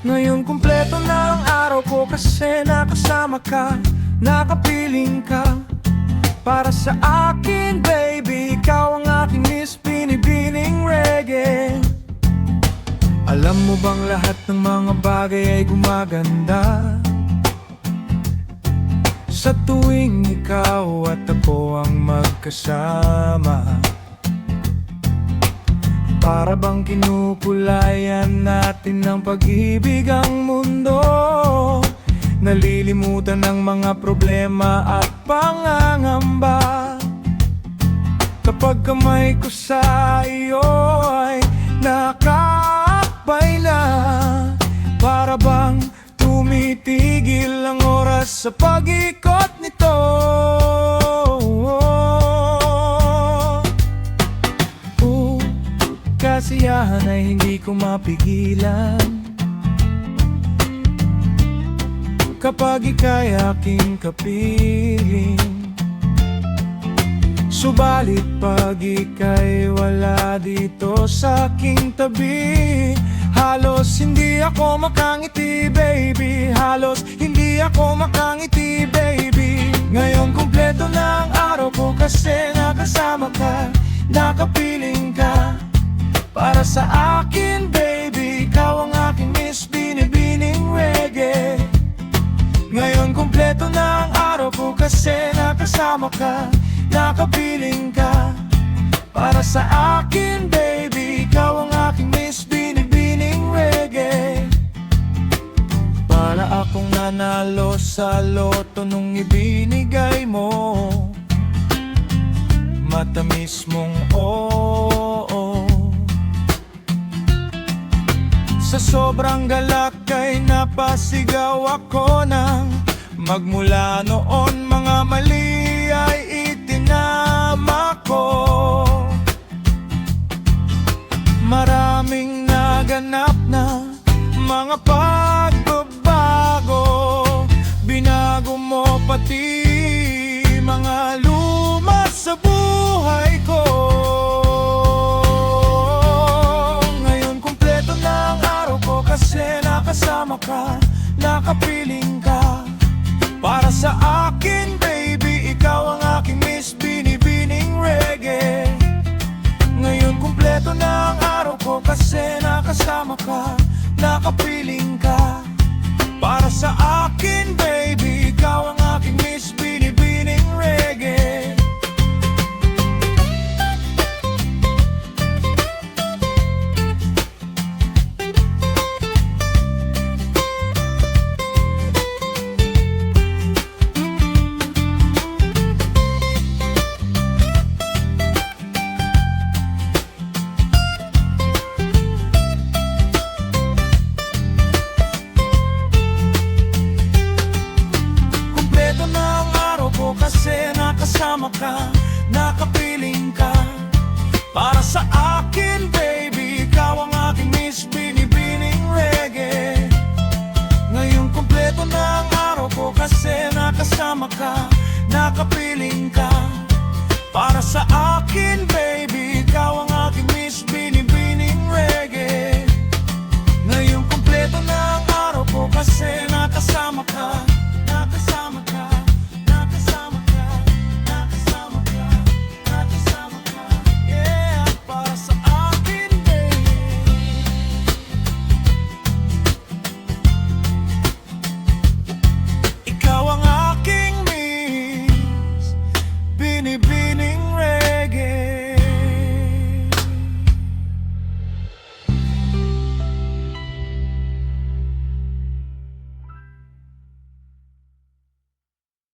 Ngayon kumpleto na ang araw ko kasi nakasama ka, nakapiling ka. Para sa akin, baby, ikaw ang aking Miss Binibining Reggae. Alam mo bang lahat ng mga bagay ay gumaganda sa tuwing ikaw at ako ang magkasama? Para bang kinukulayan natin ng pag-ibig ang mundo, nalilimutan ng mga problema at pangangamba. Kapag kamay ko sa iyo ay nakaakbay na, para bang tumitigil ang oras sa pag-ikot nito. Kasiyahan ay hindi ko mapigilan kapag ika'y aking kapiling. Subalit pag ika'y wala dito sa aking tabi, halos hindi ako makangiti, baby. Halos hindi ako makangiti, baby. Ngayon kumpleto na ang araw ko kasi nakasama ka, nakapiling ka. Para sa akin, baby, ikaw ang aking Miss Binibining Reggae. Ngayon kumpleto na ang araw ko kasi nakasama ka, nakapiling ka. Para sa akin, baby, ikaw ang aking Miss Binibining Reggae. Para akong nanalo sa loto nung ibinigay mo, matamis mong oo. Sa sobrang galak ay napasigaw ako nang magmula noon mga mali ay itinama ko. Maraming naganap na mga pagbabago, binago mo pati mga luma sa buhay ko. Kasi nakasama ka, nakapiling ka. Para sa akin, baby, ikaw ang aking Miss Binibining Reggae. Ngayon kumpleto na ang araw ko kasi nakasama ka, nakapiling ka. Para sa akin, baby, ikaw ang aking Miss Binibining Reggae. Kasi nakasama ka, nakapiling ka. Para sa akin, baby, ikaw ang aking Miss Binibining Reggae. Ngayon kumpleto na ang araw ko kasi nakasama ka, nakapiling ka. Para sa akin, baby, ikaw ang aking Miss Binibining Reggae. Ngayon kumpleto na ang araw ko kasi nakasama ka, nakasama ka. Ikaw